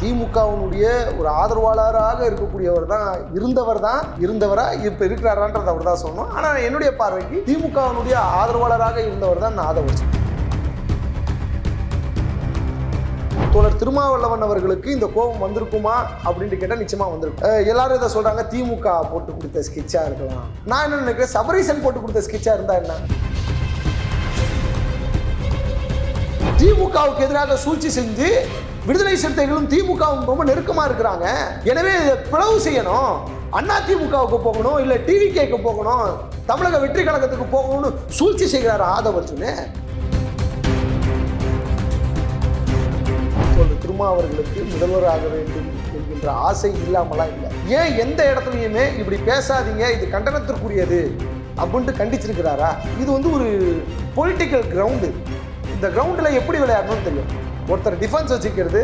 திமுகவினுடைய ஒரு ஆதரவாளராக இருக்கக்கூடியவர் தான் இருந்தவரா இப்போ இருக்கிறாரான்றது அவர் தான் சொல்லணும். ஆனால் என்னுடைய பார்வைக்கு திமுகவினுடைய ஆதரவாளராக இருந்தவர் தான் ஆதவர்ஜுன். தோழர் திருமாவளவன் அவர்களுக்கு இந்த கோபம் வந்திருக்குமா அப்படின்ட்டு கேட்டால் நிச்சயமா வந்திருக்கும். எல்லாரும் இதை சொல்றாங்க திமுக போட்டு கொடுத்த ஸ்கெட்சா இருக்கலாம். நான் என்ன நினைக்கிறேன், சபரீசன் போட்டு கொடுத்த ஸ்கெட்சா இருந்தா என்ன? திமுகவுக்கு எதிராக சூழ்ச்சி செஞ்சு விடுதலை சிறுத்தைகளும் திமுகவும் ரொம்ப நெருக்கமா இருக்கிறாங்க. எனவே பிளவு செய்யணும், அண்ணா திமுகவுக்கு போகணும், இல்ல டிவிகேக்கு போகணும், தமிழக வெற்றி கழகத்துக்கு போகணும்னு சூழ்ச்சி செய்கிறார் ஆதவர்ஜுன். அவர்களுக்கு முதல்வராக வேண்டும் என்கின்ற ஆசை இல்லாமலாம் இல்லை. ஏன் எந்த இடத்துலையுமே இப்படி பேசாதீங்க, இது கண்டனத்திற்குரியது அப்படின்ட்டு கண்டிச்சிருக்கிறாரா? இது ஒரு பொலிட்டிக்கல் கிரவுண்டு. இந்த கிரவுண்டில் எப்படி விளையாடணும்னு தெரியும். ஒருத்தர் டிஃபென்ஸ் வச்சுக்கிறது,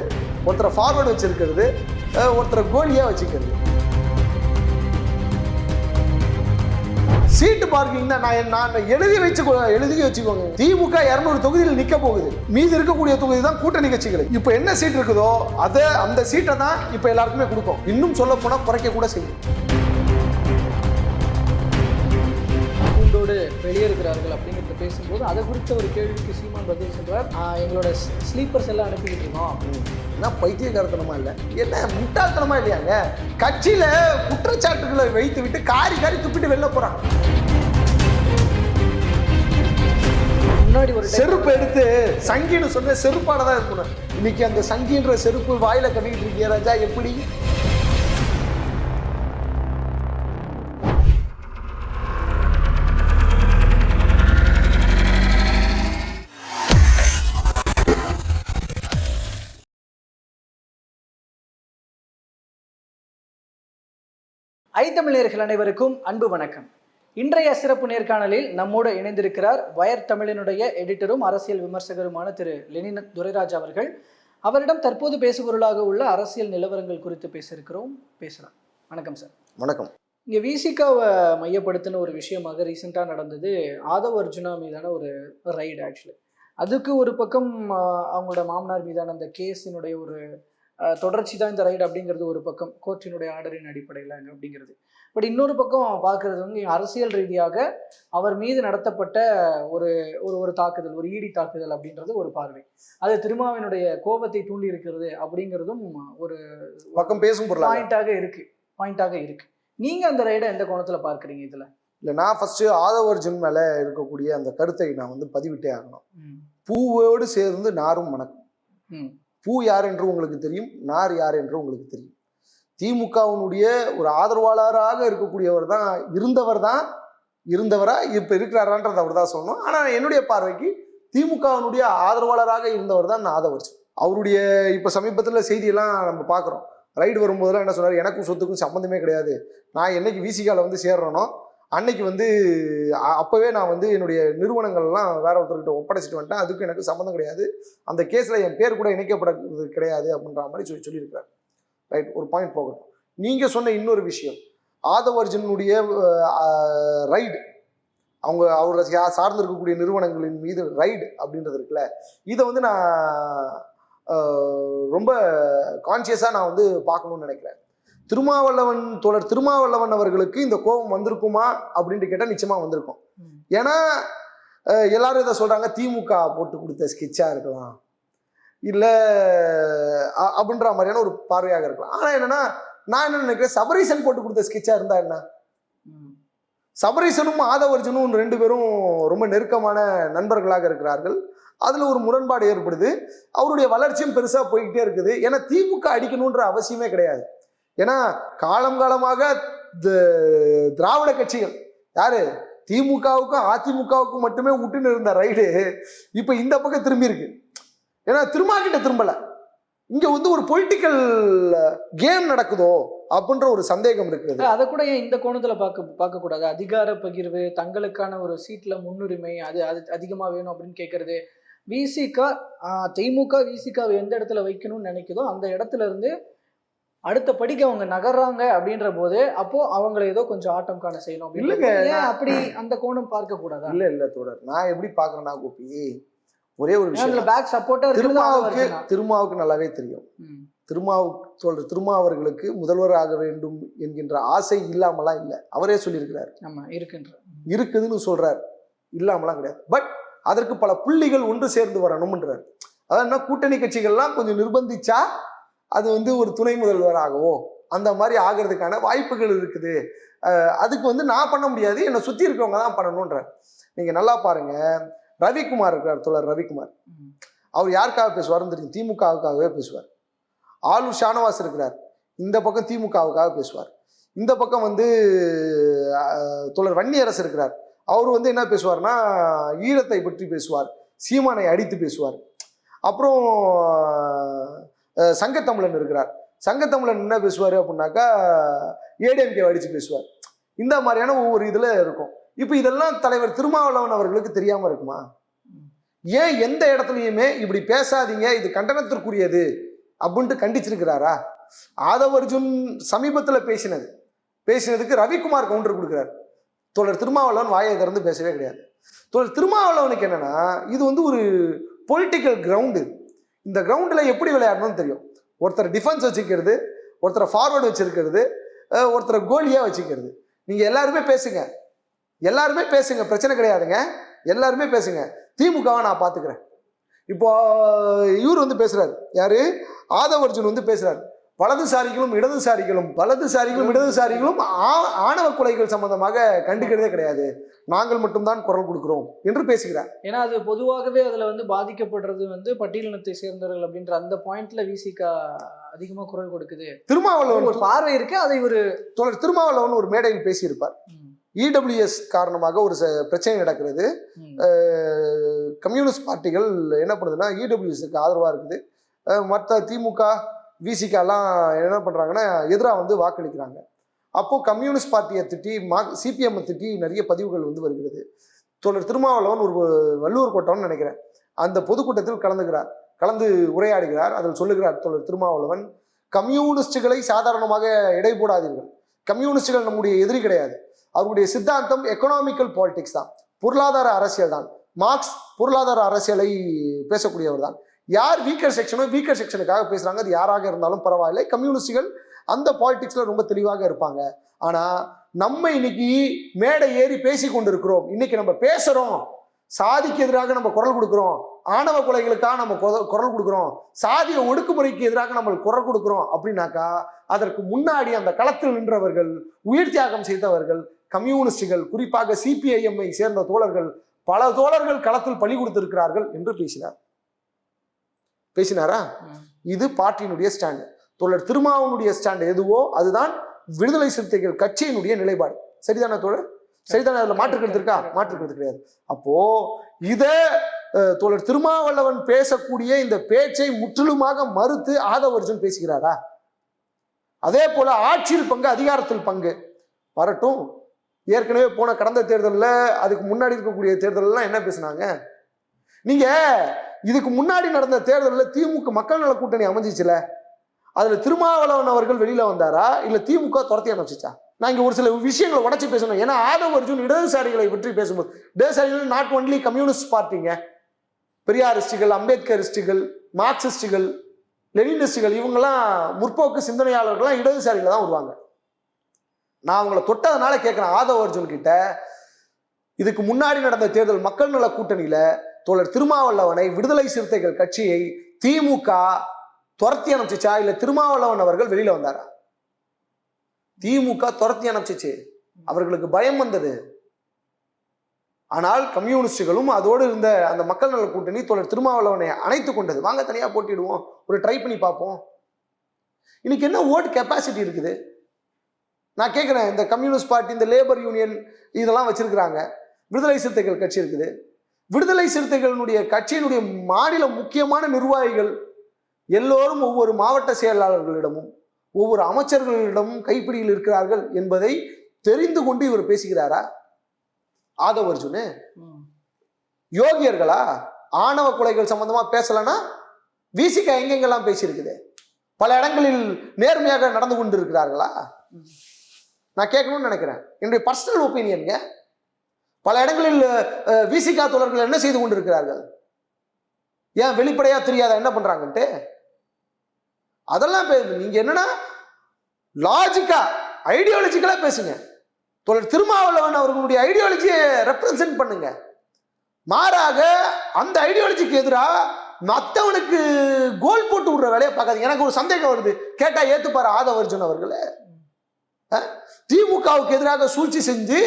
ஒருத்தரை ஃபார்வர்டு வச்சிருக்கிறது, ஒருத்தரை கோலியாக வச்சுக்கிறது. சீட்டு பார்க்கிங் தான் நான் எழுதி வச்சுக்கோங்க. திமுக 200 தொகுதியில் நிக்க போகுது. மீது இருக்கக்கூடிய தொகுதி தான் கூட்டணி கட்சிகள். இப்ப என்ன சீட் இருக்குதோ அந்த சீட்டை தான் இப்ப எல்லாருக்குமே கொடுக்கும். இன்னும் சொல்ல போனா குறைக்க கூட செய்யும். வெளியேறுகிறார்கள் அப்படிங்கிறத பேசும்போது அதை குறித்த ஒரு கேள்விக்கு சீமான் பதில் சொல்றார், எங்களோட ஸ்லீப்பர்ஸ் எல்லாம் அனுப்பிக்கிட்டு இருக்கோம். என்ன பைத்தியக்காரத்தனமா இல்லை, என்ன முட்டாள்தனமா இல்லையாங்க? கட்சியில குற்றச்சாட்டுகளை வைத்து விட்டு காரி துப்பிட்டு வெளில போறாங்க. முன்னாடி ஒரு செருப்பு எடுத்து சங்கின்னு சொன்ன செருப்பானதான் இருக்கணும். இன்னைக்கு அந்த சங்கின்ற செருப்பு வாயில கட்டிக்கிட்டு இருக்கிய ராஜா. எப்படி ஐத்தமிழர்கள் அனைவருக்கும் அன்பு வணக்கம். இன்றைய சிறப்பு நேர்காணலில் நம்மோடு இணைந்திருக்கிறார் வயர் தமிழனுடைய எடிட்டரும் அரசியல் விமர்சகருமான திரு லெனின் துரைராஜ் அவர்கள். அவரிடம் தற்போது பேசுபொருளாக உள்ள அரசியல் நிலவரங்கள் குறித்து பேசலாம். வணக்கம் சார். வணக்கம். இங்கே விசிகாவை மையப்படுத்தின ஒரு விஷயமாக ரீசெண்டாக நடந்தது ஆதவர்ஜுனா மீதான ஒரு ரைடு. ஆக்சுவலி அதுக்கு ஒரு பக்கம் அவங்களோட மாமனார் மீதான அந்த கேஸினுடைய ஒரு தொடர்ச்சி தான் இந்த ரைடு அப்படிங்கிறது ஒரு பக்கம், கோர்ட்டினுடைய ஆர்டரின் அடிப்படையில் அப்படிங்கிறது. பட் இன்னொரு பக்கம் பார்க்கறது அரசியல் ரீதியாக அவர் மீது நடத்தப்பட்ட ஒரு ஒரு தாக்குதல், ஒரு ஈடி தாக்குதல் அப்படின்றது ஒரு பார்வை. அது திருமாவினுடைய கோபத்தை தூண்டி இருக்கிறது அப்படிங்கிறதும் ஒரு பக்கம் பேசும் பாயிண்டாக இருக்கு. நீங்க அந்த ரைடை எந்த கோணத்துல பார்க்குறீங்க? இதுல இல்லை, நான் ஃபர்ஸ்ட் ஆதவர்ஜுன் மேல இருக்கக்கூடிய அந்த கருத்தை நான் பதிவிட்டே ஆகணும். பூவோடு சேர்ந்து நாரும் மணக்கும். பூ யார் என்று உங்களுக்கு தெரியும், நார் யார் என்று உங்களுக்கு தெரியும். திமுகவினுடைய ஒரு ஆதரவாளராக இருக்கக்கூடியவர் தான் இருந்தவரா இப்ப இருக்கிறாரான்றது அவர் தான் சொல்லணும். ஆனா என்னுடைய பார்வைக்கு திமுகவினுடைய ஆதரவாளராக இருந்தவர் தான் ஆதவர்ஜுன். அவருடைய இப்ப சமீபத்துல செய்தியெல்லாம் நம்ம பார்க்குறோம். ரைடு வரும்போதெல்லாம் என்ன சொன்னார், எனக்கும் சொத்துக்கும் சம்மந்தமே கிடையாது, நான் என்னைக்கு விசிகால சேர்றேனோ அன்னைக்கு அப்பவே நான் என்னுடைய நிறுவனங்கள்லாம் வேற ஒருத்தர்கிட்ட ஒப்படைச்சிட்டு வந்துட்டேன், அதுக்கும் எனக்கு சம்மந்தம் கிடையாது, அந்த கேஸ்ல என் பேர் கூட இணைக்கப்படுறது கிடையாது அப்படின்ற மாதிரி சொல்லியிருக்கிறார். ரைட், ஒரு பாயிண்ட் போகட்டும். நீங்க சொன்ன இன்னொரு விஷயம், ஆதவர்ஜுனுடைய ரைடு, அவரை சார்ந்து இருக்கக்கூடிய நிறுவனங்களின் மீது ரைடு அப்படின்றது இருக்குல்ல, இதை நான் ரொம்ப கான்சியஸா நான் பார்க்கணும்னு நினைக்கிறேன். தோழர் திருமாவளவன் அவர்களுக்கு இந்த கோபம் வந்திருக்குமா அப்படின்ட்டு கேட்டால் நிச்சயமா வந்திருக்கும். ஏன்னா எல்லாரும் இதை சொல்றாங்க, திமுக போட்டு கொடுத்த ஸ்கெட்சா இருக்கலாம், இல்லை அப்படின்ற மாதிரியான ஒரு பார்வையாக இருக்கலாம். ஆனா என்னன்னா, நான் என்ன நினைக்கிறேன், சபரீசன் போட்டு கொடுத்த ஸ்கெட்சா இருந்தா என்ன? சபரீசனும் ஆதவர்ஜுனும் 2 பேரும் ரொம்ப நெருக்கமான நண்பர்களாக இருக்கிறார்கள். அதுல ஒரு முரண்பாடு ஏற்படுது. அவருடைய வளர்ச்சியும் பெருசா போய்கிட்டே இருக்குது. ஏன்னா திமுக அடிக்கணும்ன்ற அவசியமே கிடையாது. ஏன்னா காலமாக திராவிட கட்சிகள் யாரு, திமுகவுக்கும் அதிமுகவுக்கும் மட்டுமே விட்டுன்னு இருந்த ரைடு இப்ப இந்த பக்கம் திரும்பி இருக்கு. ஏன்னா திருமாக்கிட்ட திரும்பல, இங்க ஒரு பொலிட்டிக்கல் கேம் நடக்குதோ அப்படின்ற ஒரு சந்தேகம் இருக்குது. அதை கூட ஏன் இந்த கோணத்துல பார்க்க கூடாது? அதிகார பகிர்வு, தங்களுக்கான ஒரு சீட்ல முன்னுரிமை, அது அதிகமா வேணும் அப்படின்னு கேட்கறது. திமுக விசிகாவை எந்த இடத்துல வைக்கணும்னு நினைக்குதோ அந்த இடத்துல இருந்து அடுத்த படிக்க அவங்க நகர்றாங்க அப்படின்ற போது அப்போ அவங்களை ஏதோ கொஞ்சம் ஆட்டம் காண செய்யணும். அப்படி அந்த கோணம் பார்க்க கூடாதா? இல்ல தோழர், நான் எப்படி பாக்குறேன்னா கோபி, ஒரே ஒரு விஷயம், பேக் சப்போர்ட்டா திருமாவுக்கு நல்லாவே தெரியும். திருமாவர்களுக்கு முதல்வராக வேண்டும் என்கின்ற ஆசை இல்லாமலாம் இல்லை. அவரே சொல்லியிருக்கிறார். ஆமா இருக்கின்ற இருக்குதுன்னு சொல்றார், இல்லாமலாம் கிடையாது. பட் அதற்கு பல புள்ளிகள் ஒன்று சேர்ந்து வரணும்ன்றார். அதான் கூட்டணி கட்சிகள்லாம் கொஞ்சம் நிர்பந்திச்சா அது வந்து ஒரு துணை முதல்வராகவோ அந்த மாதிரி ஆகிறதுக்கான வாய்ப்புகள் இருக்குது. அதுக்கு வந்து நான் பண்ண முடியாது, என்னை சுற்றி இருக்கிறவங்க தான் பண்ணணுன்றார். நீங்க நல்லா பாருங்க, ரவிக்குமார் இருக்கிறார், தோழர் ரவிக்குமார். அவர் யாருக்காக பேசுவார்னு தெரியும், திமுகவுக்காகவே பேசுவார். ஆளுநர் ஷானவாஸ் இருக்கிறார், இந்த பக்கம் திமுகவுக்காக பேசுவார். இந்த பக்கம் வந்து தோழர் வன்னியரசு இருக்கிறார், அவர் வந்து என்ன பேசுவார்னா ஈழத்தை பற்றி பேசுவார், சீமானை அடித்து பேசுவார். அப்புறம் சங்கத்தமிழன் இருக்கிறார், சங்கத்தமிழன் என்ன பேசுவார் அப்படின்னாக்கா ஏடிஎம்கே அடித்து பேசுவார். இந்த மாதிரியான ஒவ்வொரு இதில் இருக்கும். இப்போ இதெல்லாம் தலைவர் திருமாவளவன் அவர்களுக்கு தெரியாமல் இருக்குமா? ஏன் எந்த இடத்துலையுமே இப்படி பேசாதீங்க, இது கண்டனத்திற்குரியது அப்படின்ட்டு கண்டிச்சிருக்கிறாரா? ஆதவ் அர்ஜுன் சமீபத்தில் பேசினதுக்கு ரவிக்குமார் கவுண்டர் கொடுக்குறாரு. தோழர் திருமாவளவன் வாயை திறந்து பேசவே கிடையாது. தோழர் திருமாவளவனுக்கு என்னன்னா, இது வந்து ஒரு பொலிட்டிக்கல் கிரவுண்டு. இந்த கிரவுண்டில் எப்படி விளையாடணும்னு தெரியும். ஒருத்தர் டிஃபென்ஸ் வச்சுக்கிறது, ஒருத்தரை ஃபார்வர்டு வச்சிருக்கிறது, ஒருத்தரை கோலியாக வச்சுக்கிறது. நீங்கள் எல்லாருமே பேசுங்க, பிரச்சனை கிடையாதுங்க, எல்லாருமே பேசுங்க, திமுகவை நான் பார்த்துக்கிறேன். இப்போ இவர் வந்து பேசுறாரு, யாரு, ஆதவ் அர்ஜுன் வந்து பேசுறாரு, வலதுசாரிகளும் இடதுசாரிகளும் ஆணவ கொலைகள் சம்பந்தமாக கண்டுக்கிறதே கிடையாது, நாங்கள் மட்டும்தான் குரல் கொடுக்கிறோம் என்று பேசுகிறார். ஏன்னா அது பொதுவாகவே அதுல வந்து பாதிக்கப்படுறது வந்து பட்டியலினத்தை சேர்ந்தவர்கள் அப்படின்ற அந்த பாயிண்ட்ல விசிகா அதிகமா குரல் கொடுக்குது. திருமாவளவன் ஒரு பார்வை இருக்கு, அதை ஒரு தோழர் திருமாவளவன் ஒரு மேடையில் பேசியிருப்பார். இடபிள்யூஎஸ் காரணமாக ஒரு பிரச்சனை நடக்கிறது. கம்யூனிஸ்ட் பார்ட்டிகள் என்ன பண்ணுதுன்னா இடபிள்யூஎஸ்க்கு ஆதரவா இருக்குது, மற்ற திமுக விசிகாலாம் என்ன பண்ணுறாங்கன்னா எதிராக வந்து வாக்களிக்கிறாங்க. அப்போது கம்யூனிஸ்ட் பார்ட்டியை திட்டி சிபிஎம்ஐ திட்டி நிறைய பதிவுகள் வந்து வருகிறது. தோழர் திருமாவளவன் ஒரு வள்ளுவர் கோட்டம்னு நினைக்கிறேன், அந்த பொதுக்கூட்டத்தில் கலந்து உரையாடுகிறார். அதில் சொல்லுகிறார் தோழர் திருமாவளவன், கம்யூனிஸ்டுகளை சாதாரணமாக எடை போடாதீர்கள், கம்யூனிஸ்டுகள் நம்முடைய எதிரி கிடையாது, அவருடைய சித்தாந்தம் எக்கனாமிக்கல் பாலிடிக்ஸ் தான், பொருளாதார அரசியல் தான், மார்க்ஸ் பொருளாதார அரசியலை பேசக்கூடியவர் தான். யார் வீக்கர் செக்ஷனுக்காக பேசுறாங்க, அது யாராக இருந்தாலும் பரவாயில்லை, கம்யூனிஸ்டுகள் அந்த பாலிடிக்ஸ்ல ரொம்ப தெளிவாக இருப்பாங்க. ஆனா நம்ம இன்னைக்கு மேடை ஏறி பேசி கொண்டிருக்கிறோம், இன்னைக்கு நம்ம பேசுறோம், சாதிக்கு எதிராக நம்ம குரல் கொடுக்கிறோம், ஆணவ கொலைகளுக்காக நம்ம குரல் கொடுக்கிறோம், சாதிய ஒடுக்குமுறைக்கு எதிராக நம்ம குரல் கொடுக்கிறோம் அப்படின்னாக்கா அதற்கு முன்னாடி அந்த களத்தில் நின்றவர்கள், உயிர் தியாகம் செய்தவர்கள் கம்யூனிஸ்டுகள், குறிப்பாக சிபிஐஎம்ஐ சேர்ந்த தோழர்கள், பல தோழர்கள் களத்தில் பலி கொடுத்திருக்கிறார்கள் என்று பேசினாரா? இது பார்ட்டியினுடைய ஸ்டாண்டு. தோழர் திருமாவனுடைய ஸ்டாண்டு எதுவோ அதுதான் விடுதலை சிறுத்தைகள் கட்சியினுடைய நிலைப்பாடு. சரிதானே தோழர்? சரிதானே? அதுல மாற்றுக்கிறது இருக்கா? மாற்றுக்கிறது கிடையாது. அப்போ இத தோழர் திருமாவளவன் பேசக்கூடிய இந்த பேச்சை முற்றிலுமாக மறுத்து ஆதவ் அர்ஜுன் பேசுகிறாரா? அதே போல ஆட்சியில் பங்கு, அதிகாரத்தில் பங்கு வரட்டும். ஏற்கனவே போன கடந்த தேர்தலில், அதுக்கு முன்னாடி இருக்கக்கூடிய தேர்தலெல்லாம் என்ன பேசினாங்க? நீங்க இதுக்கு முன்னாடி நடந்த தேர்தலில் திமுக மக்கள் நல கூட்டணி அமைஞ்சிச்சுல, அதுல திருமாவளவன் அவர்கள் வெளியில வந்தாரா இல்ல திமுக துரத்தி அனுப்பிச்சா? நான் இங்க ஒரு சில விஷயங்களை உடச்சி பேசணும். ஏன்னா ஆதவ் அர்ஜுன் இடதுசாரிகளை பற்றி பேசும்போது, இடதுசாரிகள் நாட் ஒன்லி கம்யூனிஸ்ட் பார்ட்டிங்க, பெரியாரிஸ்டுகள், அம்பேத்கரிஸ்டுகள், மார்க்சிஸ்டுகள், லெனினிஸ்டுகள், இவங்கெல்லாம் முற்போக்கு சிந்தனையாளர்கள்லாம் இடதுசாரிகளை தான் வருவாங்க. நான் அவங்களை தொட்டதுனால கேட்கிறேன், ஆதவ் அர்ஜுன் கிட்ட இதுக்கு முன்னாடி நடந்த தேர்தல் மக்கள் நல கூட்டணியில தோழர் திருமாவளவனை, விடுதலை சிறுத்தைகள் கட்சியை திமுக துரத்தி அனுப்பிச்சா இல்ல திருமாவளவன் அவர்கள் வெளியில வந்தாரா? திமுக துரத்தி அனுப்பிச்சிச்சு, அவர்களுக்கு பயம் வந்தது. ஆனால் கம்யூனிஸ்டுகளும் அதோடு இருந்த அந்த மக்கள் நல கூட்டணி தோழர் திருமாவளவனை அணைத்து கொண்டது. வாங்க தனியா போட்டிடுவோம், ஒரு ட்ரை பண்ணி பார்ப்போம். இன்னைக்கு என்ன ஓட்டு கெப்பாசிட்டி இருக்குது நான் கேட்கிறேன். இந்த கம்யூனிஸ்ட் பார்ட்டி, இந்த லேபர் யூனியன் இதெல்லாம் வச்சிருக்கிறாங்க, விடுதலை சிறுத்தைகள் கட்சி இருக்குது. விடுதலை சிறுத்தைகளினுடைய கட்சியினுடைய மாநில முக்கியமான நிர்வாகிகள் எல்லோரும் ஒவ்வொரு மாவட்ட செயலாளர்களிடமும் ஒவ்வொரு அமைச்சர்களிடமும் கைப்பிடியில் இருக்கிறார்கள் என்பதை தெரிந்து கொண்டு இவர் பேசுகிறாரா? ஆதவ் அர்ஜுனு யோகியர்களா? ஆணவ கொலைகள் சம்பந்தமா பேசலன்னா விசிகா எங்கெங்கெல்லாம் பேசியிருக்குது? பல இடங்களில் நேர்மையாக நடந்து கொண்டு இருக்கிறார்களா? நான் கேட்கணும்னு நினைக்கிறேன். என்னுடைய பர்சனல் ஒப்பீனியன்ங்க. பல இடங்களில் விசிகா தோழர்கள் என்ன செய்து கொண்டிருக்கிறார்கள்? ஏன் வெளிப்படையா தெரியாத என்ன பண்றாங்கன்ட்டு? அதெல்லாம் நீங்க என்னன்னா லாஜிக்கா ஐடியாலஜிக்கலா பேசுங்க. தோழர் திருமாவளவன் அவர்களுடைய ஐடியாலஜியை ரெப்ரசன்ட் பண்ணுங்க. மாறாக அந்த ஐடியாலஜிக்கு எதிராக மற்றவனுக்கு கோல் போட்டு விடுற வேலையை பார்க்காதீங்க. எனக்கு ஒரு சந்தேகம் வருது, கேட்டா ஏத்துப்பாரு ஆதவ அர்ஜுன் அவர்களே? திமுகவுக்கு எதிராக சூழ்ச்சி செஞ்சு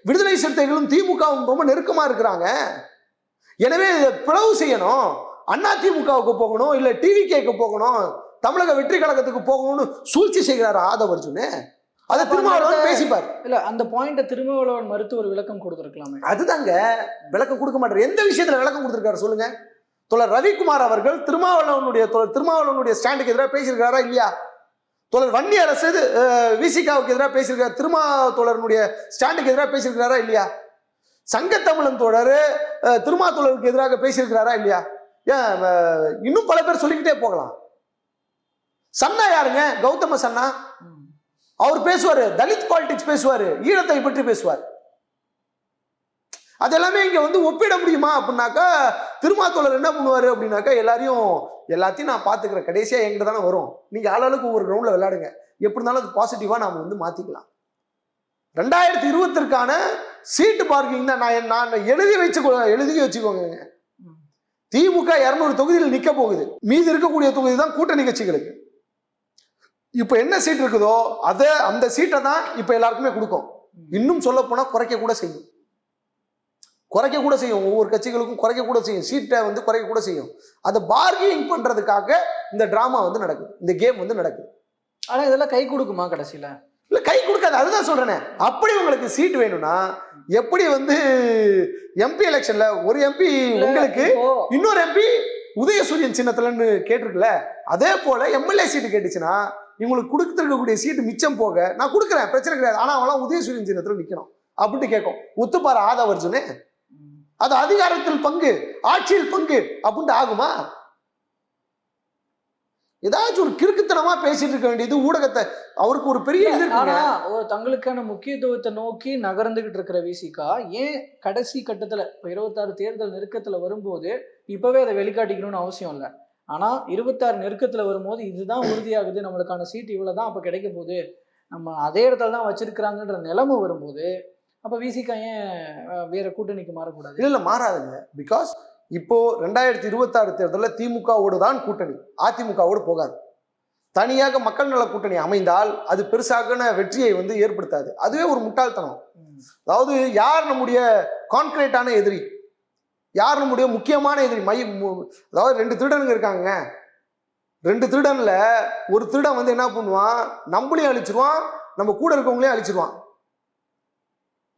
விடுதலை சிறுத்தைகளும் திமுகவும் ரொம்ப நெருக்கமா இருக்கிறாங்க. எனவே பிளவு செய்யணும், அண்ணா திமுகவுக்கு போகணும், இல்ல டிவிகேக்கு போகணும், தமிழக வெற்றி கழகத்துக்கு போகணும்னு சூழ்ச்சி செய்கிறார் ஆதவ அர்ஜுன். அதை திருமாவளவன் பேசிப்பார். இல்ல அந்த பாயிண்ட திருமாவளவன் மறுத்து ஒரு விளக்கம் கொடுத்திருக்கலாமே. அதுதாங்க விளக்கம் கொடுக்க மாட்டார். எந்த விஷயத்துல விளக்கம் கொடுத்திருக்காரு சொல்லுங்க. தோழர் ரவிக்குமார் அவர்கள் திருமாவளவனுடைய ஸ்டாண்டுக்கு எதிராக பேசியிருக்காரா இல்லையா? தோழர் வன்னி அரசு விசிகாவுக்கு எதிராக பேசியிருக்காரு, தோழருடைய ஸ்டாண்டுக்கு எதிராக பேசியிருக்கிறாரா இல்லையா? சங்கத்தமிழன் தோழர் தோழருக்கு எதிராக பேசியிருக்கிறாரா இல்லையா? ஏன் இன்னும் பல பேர் சொல்லிக்கிட்டே போகலாம். சன்னா யாருங்க? கௌதம சன்னா. அவர் பேசுவாரு, தலித் பாலிடிக்ஸ் பேசுவாரு, ஈழத்தை பற்றி பேசுவார். அதெல்லாமே இங்க ஒப்பிட முடியுமா அப்படின்னாக்கா, திருமாத்தோழர் என்ன பண்ணுவாரு அப்படின்னாக்கா, எல்லாத்தையும் நான் பாத்துக்கிறேன், கடைசியா என்கிட்ட தானே வரும், நீங்க ஆளாளுக்கு ஒவ்வொரு கிரவுண்ட்ல விளையாடுங்க, எப்படி இருந்தாலும் அது பாசிட்டிவா நாம மாத்திக்கலாம். 2020ற்கான சீட்டு பார்க்கிங் தான் நான் எழுதி வச்சுக்கோங்க. திமுக 200 தொகுதியில் நிக்க போகுது. மீதி இருக்கக்கூடிய தொகுதி தான் கூட்டணி கட்சிகளுக்கு. இப்ப என்ன சீட் இருக்குதோ அந்த சீட்டை தான் இப்ப எல்லாருக்குமே கொடுக்கும். இன்னும் சொல்ல போனா குறைக்க கூட செய்யும். ஒவ்வொரு கட்சிகளுக்கும் குறைக்க கூட செய்யும், சீட்டை குறைக்க கூட செய்யும். அதை பார்கெனிங் பண்றதுக்காக இந்த டிராமா நடக்குது, இந்த கேம் நடக்குது. ஆனா இதெல்லாம் கை கொடுக்குமா கடைசியில? இல்ல, கை கொடுக்காது. அதுதான் சொல்றேன். அப்படி உங்களுக்கு சீட் வேணும்னா எப்படி எம்பி எலெக்ஷன்ல ஒரு எம்பி உங்களுக்கு, இன்னொரு எம்பி உதயசூரியன் சின்னத்துலன்னு கேட்டிருக்குல்ல, அதே போல எம்எல்ஏ சீட்டு கேட்டுச்சுன்னா இவங்களுக்கு கொடுத்துருக்கக்கூடிய சீட்டு மிச்சம் போக நான் கொடுக்குறேன், பிரச்சனை கிடையாது, ஆனா அவெல்லாம் உதயசூரியன் சின்னத்துல நிக்கணும் அப்படின்னு கேட்கும். ஒத்துப்பாரு ஆதவ அர்ஜுன்? அது அதிகாரத்தில் பங்கு, ஆட்சியில் பங்கு அப்படின்ட்டு ஆகுமா? ஏதாச்சும் ஒரு கிறுக்குத்தனமா பேசிட்டு இருக்க வேண்டியது ஊடகத்தை. அவருக்கு ஒரு பெரிய தங்களுக்கான முக்கியத்துவத்தை நோக்கி நகர்ந்துகிட்டு இருக்கிற விசிகா ஏன் கடைசி கட்டத்துல இப்ப 26 தேர்தல் நெருக்கத்துல வரும்போது இப்பவே அதை வெளிக்காட்டிக்கணும்னு அவசியம் இல்லை. ஆனா 26 நெருக்கத்துல வரும்போது இதுதான் உறுதியாகுது, நம்மளுக்கான சீட் இவ்வளவுதான் அப்ப கிடைக்க போகுது, நம்ம அதே இடத்துல தான் வச்சிருக்கிறாங்கன்ற நிலைமை வரும்போது அப்ப விசிகா ஏன் வேற கூட்டணிக்கு மாறக்கூடாது? இல்ல மாறாதுங்க. பிகாஸ் இப்போ 2026 தேர்தலில் திமுகவோடு தான் கூட்டணி, அதிமுகவோடு போகாது. தனியாக மக்கள் நல கூட்டணி அமைந்தால் அது பெருசாக வெற்றியை ஏற்படுத்தாது. அதுவே ஒரு முட்டாள்தனம். அதாவது யார் நம்முடைய கான்கிரீட்டான எதிரி, யார் நம்முடைய முக்கியமான எதிரி? அதாவது 2 திருடனுங்க இருக்காங்க. 2 திருடன்ல ஒரு திருடன் என்ன பண்ணுவான், நம்மளையும் அழிச்சிருவான், நம்ம கூட இருக்கவங்களையும் அழிச்சிருவான்.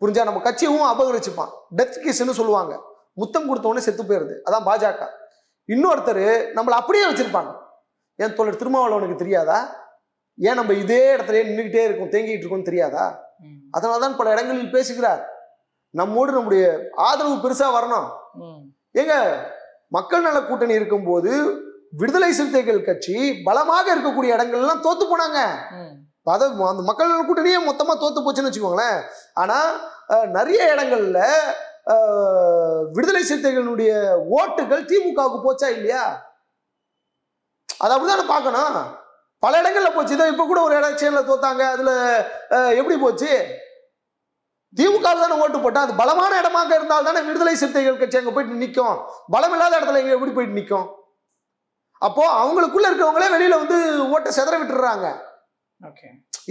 புரிஞ்சா? நம்ம கட்சியும் அபகரிச்சுப்பான். டெத் கேஸ்ன்னு சொல்லுவாங்க, முத்தம் கொடுத்தவொடனே செத்து போயிருது, அதான் பாஜக. இன்னொருத்தர் நம்மளை அப்படியே வச்சிருப்பாங்க. ஏன் தோழர் திருமாவளவனுக்கு தெரியாதா? ஏன் நம்ம இதே இடத்துல நின்றுகிட்டே இருக்கோம், தேங்கிட்டு இருக்கோம் தெரியாதா? அதனால்தான் பல இடங்களில் பேசுகிறார், நம்மோடு நம்முடைய ஆதரவு பெருசா வரணும். ஏங்க, மக்கள் நல கூட்டணி இருக்கும்போது விடுதலை சிறுத்தைகள் கட்சி பலமாக இருக்கக்கூடிய இடங்கள்லாம் தோத்து போனாங்க. அந்த மக்கள் நல கூட்டணியே மொத்தமா தோத்து போச்சுன்னு வச்சுக்கோங்களேன். ஆனா நிறைய இடங்கள்ல விடுதலை சிறுத்தைகளுடைய ஓட்டுகள் திமுகவுக்கு போச்சா இல்லையா? அது அப்படிதானே பார்க்கணும். பல இடங்கள்ல போச்சு. இதோ இப்ப கூட ஒரு எலெக்ஷன்ல தோத்தாங்க, அதுல எப்படி போச்சு? திமுக தானே ஓட்டு போட்டா. அது பலமான இடமாக இருந்தால் தானே விடுதலை சிறுத்தைகள் கட்சி அங்க போயிட்டு நிற்கும். பலம் இல்லாத இடத்துல எங்க எப்படி போயிட்டு நிற்கும்? அப்போ அவங்களுக்குள்ள இருக்கவங்களே வெளியில ஓட்டை செதற விட்டுறாங்க.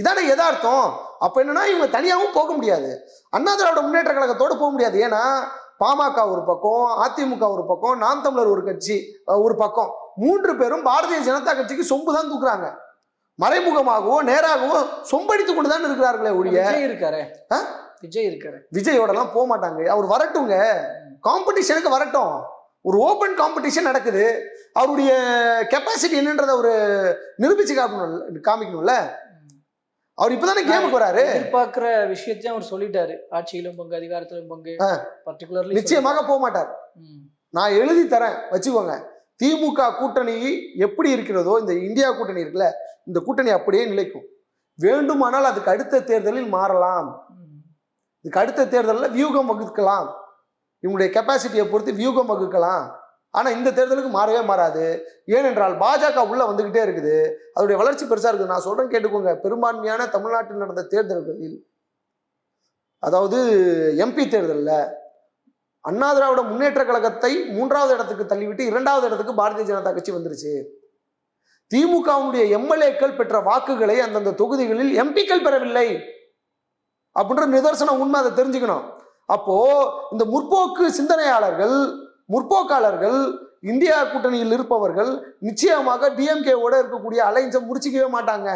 இதான யதார்த்தம். அப்ப என்னன்னா இவங்க தனியாகவும் போக முடியாது, அண்ணா திராவிட முன்னேற்ற கழகத்தோடு போக முடியாது. ஏன்னா பாமக ஒரு பக்கம், அதிமுக ஒரு பக்கம், நாம் தமிழர் ஒரு கட்சி ஒரு பக்கம், 3 பேரும் பாரதிய ஜனதா கட்சிக்கு சொம்பு தான் தூக்குறாங்க. மறைமுகமாகவோ நேராகவோ சொம்படித்து கொண்டுதான் இருக்கிறார்களே ஒழிய. விஜயோட எல்லாம் போக மாட்டாங்க. அவர் வரட்டுங்க, காம்படிஷனுக்கு வரட்டும். ஒரு ஓபன் காம்படிஷன் நடக்குது, அவருடைய கெப்பாசிட்டி என்னன்றத ஒரு நிரூபிச்சு காமிக்கணும்ல. அவர் இப்பதானே கேமுக்கு வராரு. எதிர்பார்க்கிற விஷயத்தையும் அவர் சொல்லிட்டாரு, ஆட்சியிலும் பங்கு அதிகாரத்திலும் பங்கு. பர்டிகுலர்லி நிச்சயமாக போக மாட்டார். நான் எழுதி தரேன் வச்சுக்கோங்க. திமுக கூட்டணி எப்படி இருக்கிறதோ இந்த இந்தியா கூட்டணி இருக்குல்ல, இந்த கூட்டணி அப்படியே நிலைக்கும். வேண்டுமானால் அதுக்கு அடுத்த தேர்தலில் மாறலாம், இதுக்கு அடுத்த தேர்தலில் வியூகம் வகுக்கலாம், இவங்களுடைய கெப்பாசிட்டியை பொறுத்து வியூகம் வகுக்கலாம். ஆனா இந்த தேர்தலுக்கு மாறவே மாறாது. ஏனென்றால் பாஜக உள்ள வந்துகிட்டே இருக்குது, அதோடைய வளர்ச்சி பெருசா இருக்குது. நான் சொல்றேன் கேட்டுக்கோங்க, பெரும்பான்மையான தமிழ்நாட்டில் நடந்த தேர்தல்களில், அதாவது எம்பி தேர்தலில் அண்ணா திராவிட முன்னேற்ற கழகத்தை 3வது இடத்துக்கு தள்ளிவிட்டு 2வது இடத்துக்கு பாரதிய ஜனதா கட்சி வந்துருச்சு. திமுகவுடைய எம்எல்ஏக்கள் பெற்ற வாக்குகளை அந்தந்த தொகுதிகளில் எம்பிக்கள் பெறவில்லை அப்படின்ற நிதர்சனம் உண்மை, அதை தெரிஞ்சுக்கணும். அப்போ இந்த முற்போக்கு சிந்தனையாளர்கள், முற்போக்காளர்கள், இந்தியா கூட்டணியில் இருப்பவர்கள் நிச்சயமாக டிஎம்கேவோட இருக்கக்கூடிய அலைன்ஸை முடிச்சிக்கவே மாட்டாங்க.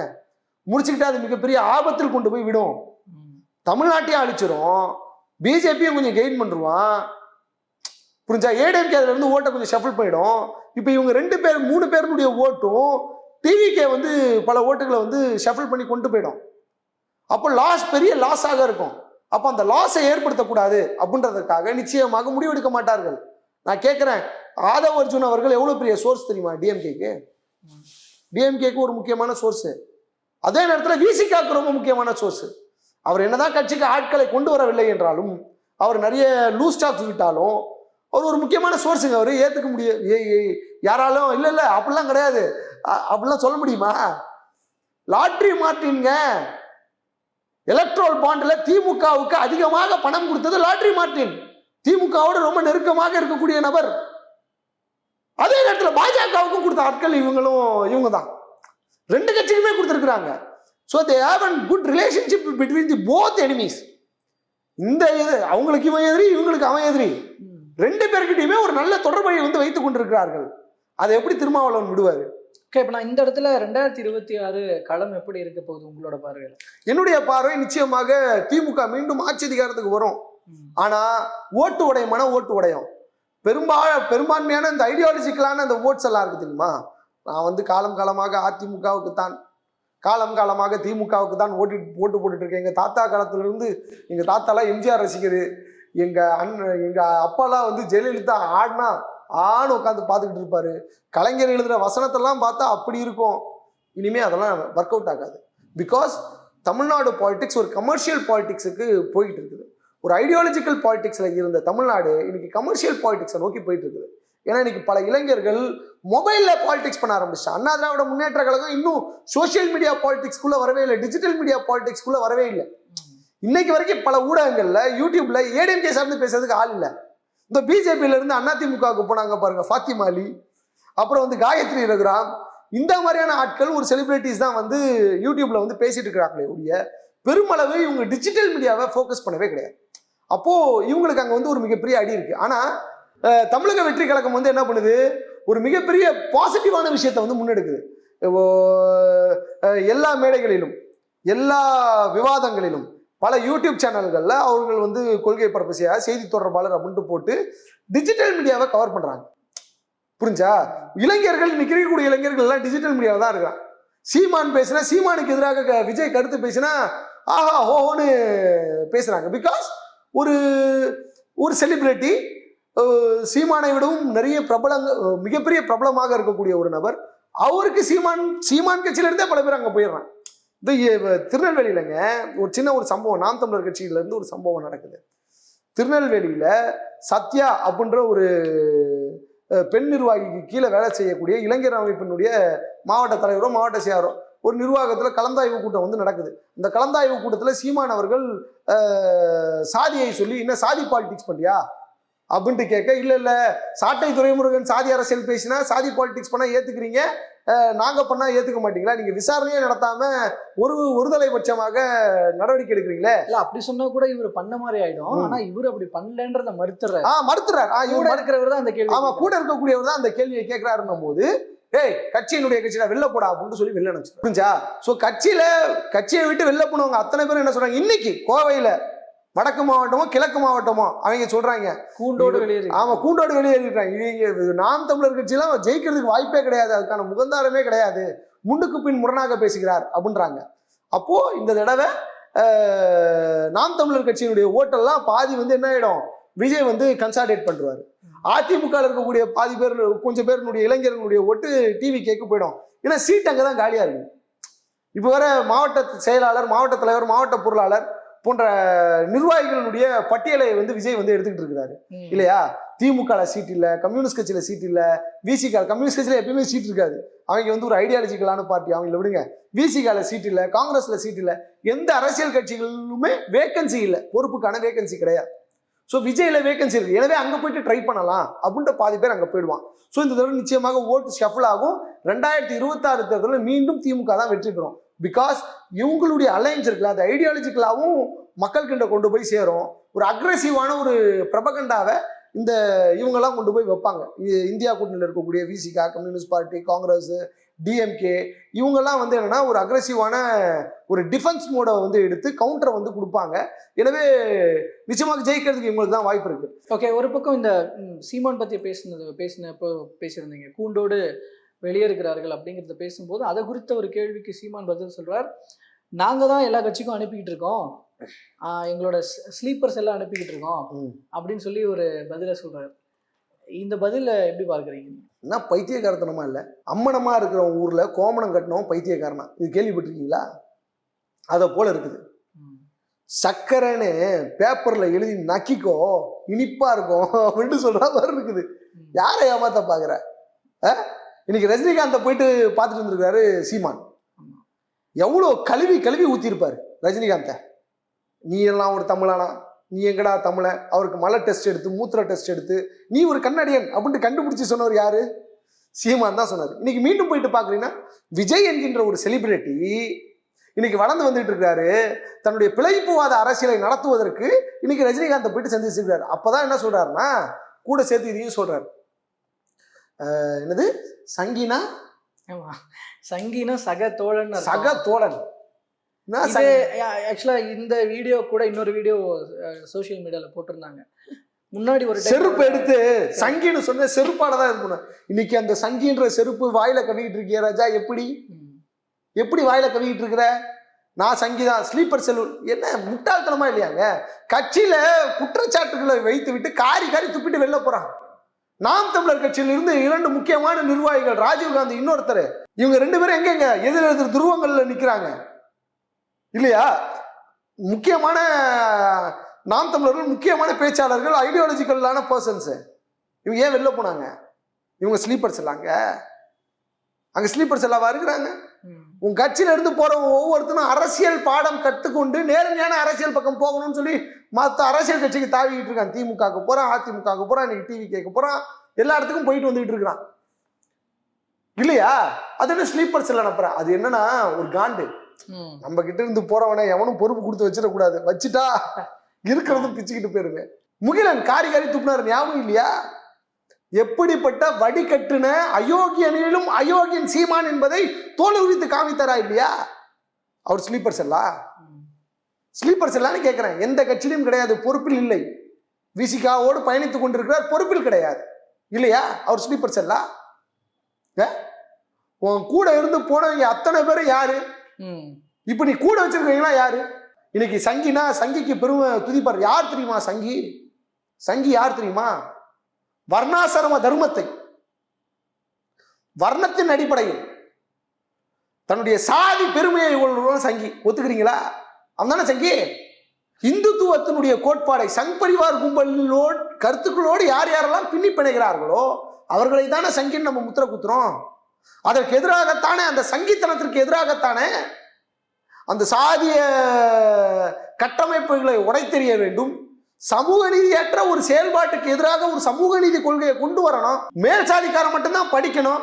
முடிச்சுக்கிட்டா அது மிகப்பெரிய ஆபத்தில் கொண்டு போய் விடும். தமிழ்நாட்டையும் அழிச்சிரும், பிஜேபியும் கொஞ்சம் கெயின் பண்ணுவான், புரிஞ்சா? ஏடிஎம்கே அதுல இருந்து ஓட்டை கொஞ்சம் ஷஃபிள் போயிடும். இப்போ இவங்க 2 பேர் 3 பேருடைய ஓட்டும் டிவிகே வந்து பல ஓட்டுகளை வந்து ஷஃபிள் பண்ணி கொண்டு போயிடும். அப்போ லாஸ் பெரிய லாஸாக இருக்கும். அப்போ அந்த லாஸை ஏற்படுத்தக்கூடாது அப்படின்றதுக்காக நிச்சயமாக முடிவெடுக்க மாட்டார்கள். நான் கேட்குறேன், ஆதவ் அர்ஜுன் அவர்கள் எவ்வளோ பெரிய சோர்ஸ் தெரியுமா டிஎம்கேக்கு? டிஎம்கேக்கு ஒரு முக்கியமான சோர்ஸு. அதே நேரத்தில் விசிகாக்கு ரொம்ப முக்கியமான சோர்ஸு. அவர் என்னதான் கட்சிக்கு ஆட்களை கொண்டு வரவில்லை என்றாலும், அவர் நிறைய லூஸ் ஸ்டாக்ஸ் விட்டாலும், அவர் ஒரு முக்கியமான சோர்ஸுங்க. அவர் ஏற்றுக்க முடியும் யாராலும். இல்லை அப்படிலாம் கிடையாது, அப்படிலாம் சொல்ல முடியுமா? லாட்ரி மார்ட்டின்ங்க, எலக்ட்ரோல் பாண்டில் திமுகவுக்கு அதிகமாக பணம் கொடுத்தது லாட்ரி மார்ட்டின். திமுகவோட ரொம்ப நெருக்கமாக இருக்கக்கூடிய நபர். அதே நேரத்தில் பாஜகவுக்கும் கொடுத்த ஆட்கள் இவங்க தான். 2 கட்சிக்குமே கொடுத்துருக்குறாங்க. So they have a good relationship between the both enemies. இந்த இது அவங்களுக்கு இவன் எதிரி, இவங்களுக்கு அவன் எதிரி, 2 பேர்கிட்டயுமே ஒரு நல்ல தொடர்பை வந்து வைத்துக் கொண்டிருக்கிறார்கள். அதை எப்படி திருமாவளவன் விடுவாரு? ஓகே, இப்போ நான் இந்த இடத்துல 2026 களம் எப்படி இருக்க போகுது உங்களோட பார்வையில்? என்னுடைய பார்வை நிச்சயமாக திமுக மீண்டும் ஆட்சி அதிகாரத்துக்கு வரும். ஆனா ஓட்டு உடையமான ஓட்டு உடையும். பெரும்பான்மையான இந்த ஐடியாலஜிக்கலான அந்த ஓட்ஸ் எல்லாம் இருக்கு தெரியுமா? நான் வந்து காலம் காலமாக அதிமுகவுக்கு தான், காலம் காலமாக திமுகவுக்கு தான் ஓட்டு போட்டுட்டு இருக்கேன். எங்க தாத்தா காலத்துல இருந்து, எங்க தாத்தாலாம் எம்ஜிஆர் ரசிகர், எங்க அப்பாலாம் வந்து ஜெயலலிதா ஆடினா ஆணு உட்காந்து பார்த்துக்கிட்டு இருப்பாரு. கலைஞர் எழுதுற வசனத்தெல்லாம் பார்த்தா அப்படி இருக்கும். இனிமே அதெல்லாம் ஒர்க் அவுட் ஆகாது. பிகாஸ் தமிழ்நாடு பாலிடிக்ஸ் ஒரு கமர்ஷியல் பாலிடிக்ஸுக்கு போயிட்டு இருக்குது. ஒரு ஐடியாலஜிக்கல் பாலிடிக்ஸ்ல இருந்த தமிழ்நாடு இன்னைக்கு கமர்ஷியல் பாலிடிக்ஸை நோக்கி போயிட்டு இருக்குது. ஏன்னா இன்னைக்கு பல இளைஞர்கள் மொபைல்ல பாலிடிக்ஸ் பண்ண ஆரம்பிச்சு. அண்ணா திராவிட முன்னேற்ற கழகம் இன்னும் சோசியல் மீடியா பாலிடிக்ஸ்குள்ள வரவே இல்லை, டிஜிட்டல் மீடியா பாலிடிக்ஸ்குள்ள வரவே இல்லை. இன்னைக்கு வரைக்கும் பல ஊடகங்கள்ல யூடியூப்ல ஏடிஎம்கே சார்ந்து பேசுறதுக்கு ஆள் இல்லை. இந்த பிஜேபியில இருந்து அதிமுகவுக்கு போனாங்க பாருங்க, ஃபாத்திமா அலி, அப்புறம் வந்து காயத்ரி ரகுராம், இந்த மாதிரியான ஆட்கள் ஒரு செலிபிரிட்டிஸ் தான் வந்து யூடியூப்ல வந்து பேசிட்டு இருக்கிறாங்களே ஒழிய பெருமளவு இவங்க டிஜிட்டல் மீடியாவை ஃபோக்கஸ் பண்ணவே கிடையாது. அப்போ இவங்களுக்கு அங்க வந்து ஒரு மிகப்பெரிய அடி இருக்கு. ஆனா தமிழக வெற்றி கழகம் வந்து என்ன பண்ணுது, ஒரு மிகப்பெரிய பாசிட்டிவான விஷயத்தை வந்து முன்னெடுக்குது. எல்லா மேடைகளிலும், எல்லா விவாதங்களிலும், பல யூடியூப் சேனல்களில் அவர்கள் வந்து கொள்கை பரப்பசியா செய்தி தொடர்பாளர் அப்படின்ட்டு போட்டு டிஜிட்டல் மீடியாவை கவர் பண்றாங்க. புரிஞ்சா? இளைஞர்கள் இன்னைக்கு இருக்கக்கூடிய இளைஞர்கள் எல்லாம் டிஜிட்டல் மீடியாவில் தான் இருக்கிறான். சீமான் பேசினா, சீமானுக்கு எதிராக விஜய் கருத்து பேசினா ஆஹா ஹோன்னு பேசுறாங்க. பிகாஸ் ஒரு செலிபிரிட்டி, சீமானை விடவும் நிறைய மிகப்பெரிய பிரபலமாக இருக்கக்கூடிய ஒரு நபர், அவருக்கு சீமான் கட்சியில இருந்தே பல பேர் அங்கே போயிடுறாங்க. இந்த திருநெல்வேலியிலங்க ஒரு சம்பவம், நாம் தமிழர் கட்சியில இருந்து ஒரு சம்பவம் நடக்குது. திருநெல்வேலியில சத்யா அப்படின்ற ஒரு பெண் நிர்வாகிக்கு கீழே வேலை செய்யக்கூடிய இளைஞர் அமைப்பினுடைய மாவட்ட தலைவரோ மாவட்ட செயலரோ ஒரு நிர்வாகத்தில் கலந்தாய்வு கூட்டம் வந்து நடக்குது. இந்த கலந்தாய்வு கூட்டத்தில் சீமான் அவர்கள் சாதியை சொல்லி, என்ன சாதி பாலிடிக்ஸ் பண்ணியா அப்படின்ட்டு கேட்க, இல்லை சாட்டை துரைமுருகன் சாதி அரசியல் பேசினா சாதி பாலிடிக்ஸ் பண்ணால் ஏற்றுக்கிறீங்க, நாங்கள் பண்ணால் ஏற்றுக்க மாட்டீங்களா, நீங்கள் விசாரணையே நடத்தாமல் ஒருதலை பட்சமாக நடவடிக்கை எடுக்கிறீங்களே? இல்லை, அப்படி சொன்னா கூட இவர் பண்ண மாதிரி ஆயிடும். ஆனால் இவர் அப்படி பண்ணலன்றதை மறுத்துறாரு. இவர் மறுக்கிறவர் தான் அந்த கேள்வி. ஆமாம், கூட இருக்கக்கூடியவர் தான் அந்த கேள்வியை கேட்கிறாருன்னும் போது, கட்சியினுடைய கட்சியில வெளில போடா அப்படின்னு சொல்லி வெளில அனுப்பிச்சு. புரிஞ்சா? ஸோ கட்சியை விட்டு வெளில போனவங்க அத்தனை பேரும் என்ன சொல்றாங்க, இன்னைக்கு கோவையில வடக்கு மாவட்டமோ கிழக்கு மாவட்டமோ அவங்க சொல்றாங்க கூண்டோடு வெளியேறி, கூண்டோடு வெளியேறிட்டாங்க. இவங்க நாம் தமிழர் கட்சியெல்லாம் ஜெயிக்கிறதுக்கு வாய்ப்பே கிடையாது, அதுக்கான முகந்தாரமே கிடையாது, முன்னுக்கு பின் முரணாக பேசுகிறார் அப்படின்றாங்க. அப்போ இந்த தடவை நாம் தமிழர் கட்சியினுடைய ஓட்டெல்லாம் பாதி வந்து என்ன ஆயிடும், விஜய் வந்து கன்சால்டேட் பண்றாரு. அதிமுக இருக்கக்கூடிய பாதி பேர், கொஞ்சம் பேருடைய இளைஞர்களுடைய ஓட்டு டிவி கேட்க போயிடும். ஏன்னா சீட் அங்கதான் காலியா இருக்கு. இப்போ வர மாவட்ட செயலாளர், மாவட்ட தலைவர், மாவட்ட பொருளாளர் போன்ற நிர்வாகிகளுடைய பட்டியலை வந்து விஜய் வந்து எடுத்துக்கிட்டு இருக்கிறாரு இல்லையா? திமுக சீட் இல்லை, கம்யூனிஸ்ட் கட்சியில் சீட் இல்லை, விசிக கம்யூனிஸ்ட் கட்சியில் எப்பயுமே சீட் இருக்காது. அவங்க வந்து ஒரு ஐடியாலஜிக்கலான பார்ட்டி, அவங்கள விடுங்க. விசிகால சீட் இல்லை, காங்கிரஸ்ல சீட் இல்லை, எந்த அரசியல் கட்சிகளிலுமே வேகன்சி இல்லை, பொறுப்புக்கான வேகன்சி கிடையாது. ஸோ விஜயில வேகன்சி இருக்கு, எனவே அங்கே போயிட்டு ட்ரை பண்ணலாம் அப்படின்ற பாதி பேர் அங்கே போயிடுவான். ஸோ இந்த தடவை நிச்சயமாக ஓட்டு ஷஃபிள் ஆகும். 2026 தேர்தலில் மீண்டும் திமுக தான் வெற்றி பெறும். பிகாஸ் இவங்களுடைய அலைன்ஸ் இருக்குல்ல, அது ஐடியாலஜிக்கலாகவும் மக்கள்கிட்ட கொண்டு போய் சேரும். ஒரு அக்ரெசிவான ஒரு பிரபகண்டாவை இந்த இவங்கெல்லாம் கொண்டு போய் வைப்பாங்க. இந்தியா கூட்டணியில் இருக்கக்கூடிய Visika, communist party, Congress, DMK, இவங்கெல்லாம் வந்து என்னன்னா ஒரு அக்ரெசிவான ஒரு டிஃபென்ஸ் மோடை வந்து எடுத்து கவுண்டரை வந்து கொடுப்பாங்க. எனவே நிச்சயமாக ஜெயிக்கிறதுக்கு இவங்களுக்கு தான் வாய்ப்பு இருக்கு. ஓகே, ஒரு பக்கம் இந்த சீமான் பற்றி பேசினப்போ பேசியிருந்தீங்க, கூண்டோடு வெளியேறுகிறார்கள் அப்படிங்கிறத பேசும்போது அதை குறித்த ஒரு கேள்விக்கு சீமான் பதில் சொல்றார், நாங்கள் தான் எல்லா கட்சிக்கும் அனுப்பிக்கிட்டு இருக்கோம், எங்களோட ஸ்லீப்பர்ஸ் எல்லாம் அனுப்பிக்கிட்டு இருக்கோம் அப்படின்னு சொல்லி ஒரு பதிலை சொல்றாரு. இந்த பதில எப்படி பார்க்குறீங்க? என்ன பைத்தியக்காரத்தனமா இல்லை, அம்மனமா இருக்கிற ஊர்ல கோமணம் கட்டணும் பைத்தியக்காரனா, இது கேள்விப்பட்டிருக்கீங்களா? அதை போல இருக்குது. சக்கரைன்னு பேப்பர்ல எழுதி நக்கிக்கோ இனிப்பா இருக்கும் அப்படின்னு சொல்ற மாதிரி இருக்குது. யாரை ஏமாத்த பாக்குற? இன்னைக்கு ரஜினிகாந்தை போயிட்டு பார்த்துட்டு வந்திருக்காரு சீமான். எவ்வளோ கழுவி ஊத்திருப்பாரு ரஜினிகாந்தை. நீ எல்லாம் ஒரு தமிழானா, நீ எங்கடா தமிழ, அவருக்கு மலை டெஸ்ட் எடுத்து மூத்திர டெஸ்ட் எடுத்து நீ ஒரு கன்னடியன் அப்படின்ட்டு கண்டுபிடிச்சி சொன்னவர் யாரு? சீமான் தான் சொன்னார். இன்னைக்கு மீண்டும் போயிட்டு பாக்குறீங்கன்னா விஜய் என்கின்ற ஒரு செலிபிரிட்டி இன்னைக்கு வளர்ந்து வந்துட்டு இருக்காரு. தன்னுடைய பிழைப்புவாத அரசியலை நடத்துவதற்கு இன்னைக்கு ரஜினிகாந்தை போயிட்டு சந்திச்சிருக்காரு. அப்பதான் என்ன சொல்றாருன்னா, கூட சேர்த்து இதையும் சொல்றாரு, என்னது சங்கினா சங்கினா சக தோழன், சக தோழன். ஆக்சுவலா இந்த வீடியோ கூட இன்னொரு வீடியோ சோசியல் மீடியால போட்டிருந்தாங்க. முன்னாடி ஒரு செருப்பு எடுத்து சங்கின்னு சொன்ன செருப்பாடதான் இருக்கணும். இன்னைக்கு அந்த சங்கின்ற செருப்பு வாயில கவிக்கிட்டு இருக்கிய ராஜா, எப்படி வாயில கவிக்கிட்டு இருக்கிற? நான் சங்கிதான், ஸ்லீப்பர் செல்வன். என்ன முட்டாள்தனமா இல்லையாங்க? கட்சியில குற்றச்சாட்டுகளை வைத்து விட்டு காரி துப்பிட்டு வெளில போறான். நாம் தமிழர் கட்சியிலிருந்து 2 முக்கியமான நிர்வாகிகள், ராஜீவ்காந்தி இன்னொருத்தர், இவங்க 2 பேரும் எங்கெங்க எதிர் துருவங்கள்ல நிக்கிறாங்க இல்லையா? முக்கியமான நாம் தமிழர்கள், முக்கியமான பேச்சாளர்கள், ஐடியாலஜிக்கலான பர்சன்ஸ். இவங்க ஏன் வெளில போனாங்க? இவங்க ஸ்லீப்பர்ஸ் இல்லாங்க, அங்க ஸ்லீப்பர்ஸ் எல்லாம் இருக்கிறாங்க. உங்க கட்சியில இருந்து போறவங்க ஒவ்வொருத்தரும் அரசியல் பாடம் கற்றுக்கொண்டு நேர்மையான அரசியல் பக்கம் போகணும்னு சொல்லி மற்ற அரசியல் கட்சிக்கு தாவிக்கிட்டு இருக்கான். திமுகவுக்கு போறான், அதிமுகவுக்கு போறான், இன்னைக்கு டிவி கேட்க போறான், எல்லா இடத்துக்கும் போயிட்டு வந்துட்டு இருக்கிறான் இல்லையா? அது என்ன ஸ்லீப்பர்ஸ் இல்லை நம்புற? அது என்னன்னா ஒரு காண்டு. நம்ம கிட்ட இருந்து போறவனை எவனும் பொறுப்பு கொடுத்து வச்சிடக்கூடாது. வச்சுட்டா இருக்கிறதும் பிச்சுக்கிட்டு போயிருங்க. முகிலன் காரி துப்புனாரு, ஞாபகம் இல்லையா? எப்படிப்பட்ட வடிகட்டுன அயோக்கியனிலும் அயோக்கியன் சீமான் என்பதை தோல் உரித்து காமித்தாரா இல்லையா? அவர் ஸ்லீப்பர்ஸ் எல்லாம் கேட்கிறேன். எந்த கட்சியிலும் கிடையாது, பொறுப்பில் இல்லை. விசிகாவோடு பயணித்துக் கொண்டிருக்கிறார், பொறுப்பில் கிடையாது இல்லையா? அவர் ஸ்லீப்பர்ஸ் எல்லாம். உன் கூட இருந்து போனவங்க அத்தனை பேரும் யாரு? இப்ப நீ கூட வச்சிருக்கீங்களா யாரு? இன்னைக்கு சங்கினா சங்கிக்கு பெருமை துதிப்பார். யார் தெரியுமா சங்கி யார் தெரியுமா? வர்ணாசிரம தர்மத்தை, வர்ணத்தின் அடிப்படையில் தன்னுடைய சாதி பெருமையை சங்கி. ஒத்துக்கிறீங்களா? அவன்தானே சங்கி. இந்துத்துவத்தினுடைய கோட்பாடை சங் பரிவார் கும்பலோடு கருத்துக்களோடு யாரெல்லாம் பின்னி பிணைகிறார்களோ அவர்களை தானே சங்கின்னு நம்ம முத்திர குத்துறோம். அதற்கு எதிராகத்தானே, அந்த சங்கித்தனத்திற்கு எதிராகத்தானே அந்த சாதிய கட்டமைப்புகளை உடைத்தெறிய வேண்டும். சமூக நீதியற்ற ஒரு செயல்பாட்டுக்கு எதிராக ஒரு சமூக நீதி கொள்கையை கொண்டு வரணும். மேல் சாதிக்காரன் மட்டும்தான் படிக்கணும்,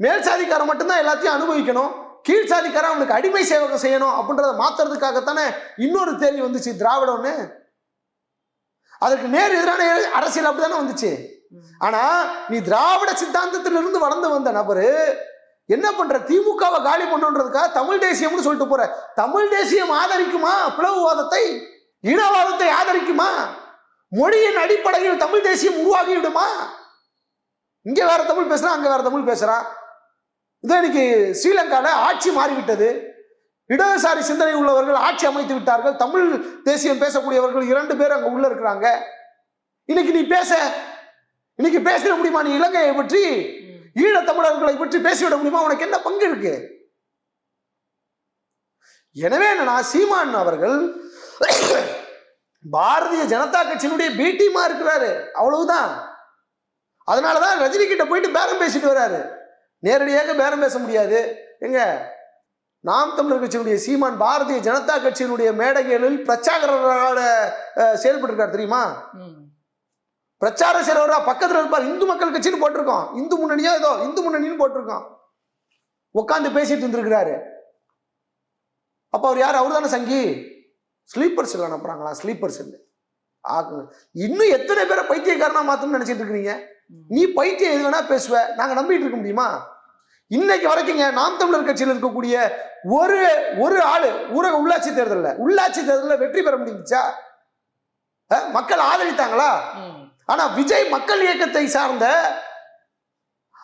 மேல் சாதிக்காரன் மட்டும்தான் எல்லாத்தையும் அனுபவிக்கணும், கீழ் சாதிக்காரன் அவனுக்கு அடிமை சேவகம் செய்யணும் அப்படின்றத மாத்துறதுக்காகத்தானே இன்னொரு தேதி வந்துச்சு திராவிடம்னு. அதற்கு நேர் எதிரான அரசியல் அப்படித்தானே வந்துச்சு. ஆனா நீ திராவிட சித்தாந்தத்திலிருந்து வளர்ந்து வந்த நபரு என்ன பண்ற? திமுகவை காலி பண்ணுன்றதுக்காக தமிழ் தேசியம்னு சொல்லிட்டு போற. தமிழ் தேசியம் ஆதரிக்குமா பிளவுவாதத்தை, இனவாதத்தை ஆதரிக்குமா? மொழியின் அடிப்படையில் தமிழ் தேசியம் உருவாகி விடுமா? இங்க வேற தமிழ் பேசுறான், அங்க வேற தமிழ் பேசுறான். இதோ இன்னைக்கு ஸ்ரீலங்கால ஆட்சி மாறிவிட்டது. இடதுசாரி சிந்தனை உள்ளவர்கள் ஆட்சி அமைத்து விட்டார்கள். தமிழ் தேசியம் பேசக்கூடியவர்கள் 2 பேர் அங்க உள்ள இருக்கிறாங்க. இன்னைக்கு பேசிட முடியுமா? நீ இலங்கையை பற்றி, ஈழத்தமிழர்களை பற்றி பேசிவிட முடியுமா? உனக்கு என்ன பங்கு இருக்கு? எனவே என்னன்னா, சீமான் அவர்கள் பாரதிய ஜனதா கட்சியினுடைய பி டீமா இருக்கிறாரு, அவ்வளவுதான். அதனாலதான் ரஜினி கிட்ட போயிட்டு பேரம் பேசிட்டு வர்றாரு. நேரடியாக பேரம் பேச முடியாது. எங்க நாம் தமிழர் கட்சியினுடைய சீமான் பாரதிய ஜனதா கட்சியினுடைய மேடைகளில் பிரச்சாரராக செயல்பட்டு இருக்காரு தெரியுமா? பிரச்சார செய்றவரா பக்கத்துல இருப்பார். இந்து மக்கள் கட்சின்னு போட்டிருக்கோம், இந்து முன்னணியோ ஏதோ இந்து முன்னணின்னு போட்டிருக்கோம், உட்காந்து பேசிட்டு இருந்திருக்கிறாரு. அப்ப அவர் யார்? அவர் தானே சங்கி. ஸ்லீப்பர்ஸ் இல்லை அனுப்புறாங்களா? ஸ்லீப்பர்ஸ் இல்லை. இன்னும் எத்தனை பேரை பைத்தியக்காரனா மாத்தணும்னு நினைச்சிட்டு இருக்கிறீங்க? நீ பைத்தியம் எது வேணா பேசுவ, நாங்க நம்பிட்டு இருக்க முடியுமா? இன்னைக்கு வரைக்குங்க நாம் தமிழர் கட்சியில் இருக்கக்கூடிய ஒரு ஆளு ஊரக உள்ளாட்சி தேர்தலில் வெற்றி பெற முடிஞ்சுச்சா? மக்கள் ஆதரித்தாங்களா? ஆனா விஜய் மக்கள் இயக்கத்தை சார்ந்த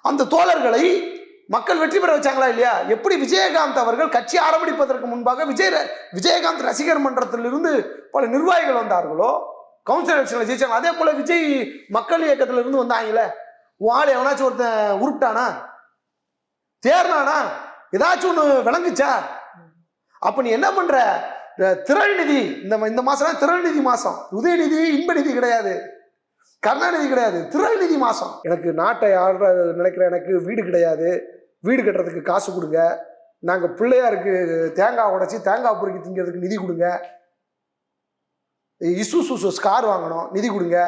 அந்த தோழர்களை மக்கள் வெற்றி பெற வச்சாங்களா இல்லையா? எப்படி விஜயகாந்த் அவர்கள் கட்சி ஆரம்பிப்பதற்கு முன்பாக விஜயகாந்த் ரசிகர் மன்றத்திலிருந்து பல நிர்வாகிகள் வந்தார்களோ, கவுன்சில் எலெக்ஷன்ல ஜெயிச்சாங்க. அதே போல விஜய் மக்கள் இயக்கத்துல இருந்து வந்தாங்கல்ல. உன் ஆள் எவனாச்சும் ஒருத்தன் உருப்பிட்டானா, தேர்னானா, ஏதாச்சும் ஒண்ணு விளங்குச்சா? அப்ப நீ என்ன பண்ற? திரள் நிதி இந்த மாசம் திரள் நிதி மாசம். உதயநிதி இன்ப நிதி கிடையாது, கருணாநிதி கிடையாது, திரள் நிதி மாசம். எனக்கு நாட்டை ஆள்ற நினைக்கிற எனக்கு வீடு கிடையாது, வீடு கட்டுறதுக்கு காசு கொடுங்க, நாங்க பிள்ளையாருக்கு தேங்காய் உடைச்சி தேங்காய் பொறுக்கி திங்கிறதுக்கு நிதி கொடுங்க, இசுசு கார் வாங்கணும் நிதி கொடுங்க,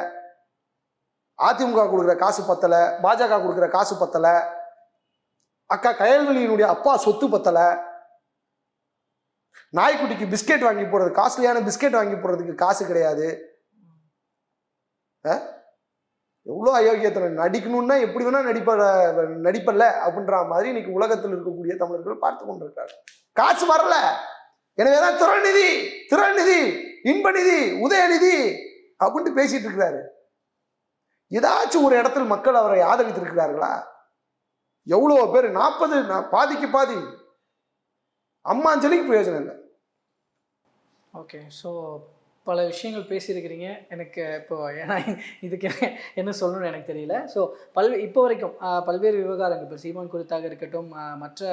அதிமுக கொடுக்குற காசு பத்தல, பாஜக கொடுக்குற காசு பத்தல, அக்கா கயல்வெளியினுடைய அப்பா சொத்து பத்தல, நாய்க்குட்டிக்கு பிஸ்கெட் வாங்கி போடுறது, காஸ்ட்லியான பிஸ்கெட் வாங்கி போடுறதுக்கு காசு கிடையாது. எவ்வளோ அயோக்கியத்தை நடிக்கணும்னா எப்படி வேணா நடிப்பல்ல அப்படின்ற மாதிரி இன்னைக்கு உலகத்தில் இருக்கக்கூடிய தமிழர்கள் பார்த்து கொண்டிருக்காரு. காசு வரல, எனவேதான் திரள் நிதி இன்ப நிதி உதயநிதி அப்படின்ட்டு பேசிட்டு இருக்கிறாரு. ஏதாச்சும் ஒரு இடத்துல மக்கள் அவரை ஆதரித்து இருக்கிறார்களா? எவ்வளோ பேர் 40 பாதிக்கு பாதி அம்மாஞ்சலிக்கு பிரயோஜனம் இல்லை. ஓகே, ஸோ பல விஷயங்கள் பேசியிருக்கிறீங்க. எனக்கு இப்போ ஏன்னா இதுக்கு என்ன சொல்லணும்னு எனக்கு தெரியல. ஸோ இப்போ வரைக்கும் பல்வேறு விவகாரங்கள், இப்போ சீமான் குறித்தாக இருக்கட்டும், மற்ற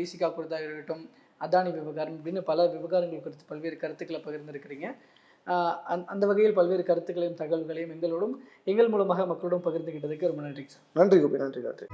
விசிகா குறித்தாக இருக்கட்டும், அதானி விவகாரம் அப்படின்னு பல விவகாரங்கள் குறித்து பல்வேறு கருத்துக்களை பகிர்ந்திருக்கிறீங்க. அந்த வகையில் பல்வேறு கருத்துக்களையும் தகவல்களையும் எங்கள் மூலமாக மக்களோடும் பகிர்ந்துகிட்டதுக்கு ரொம்ப நன்றி சார். நன்றி கோபி, நன்றி.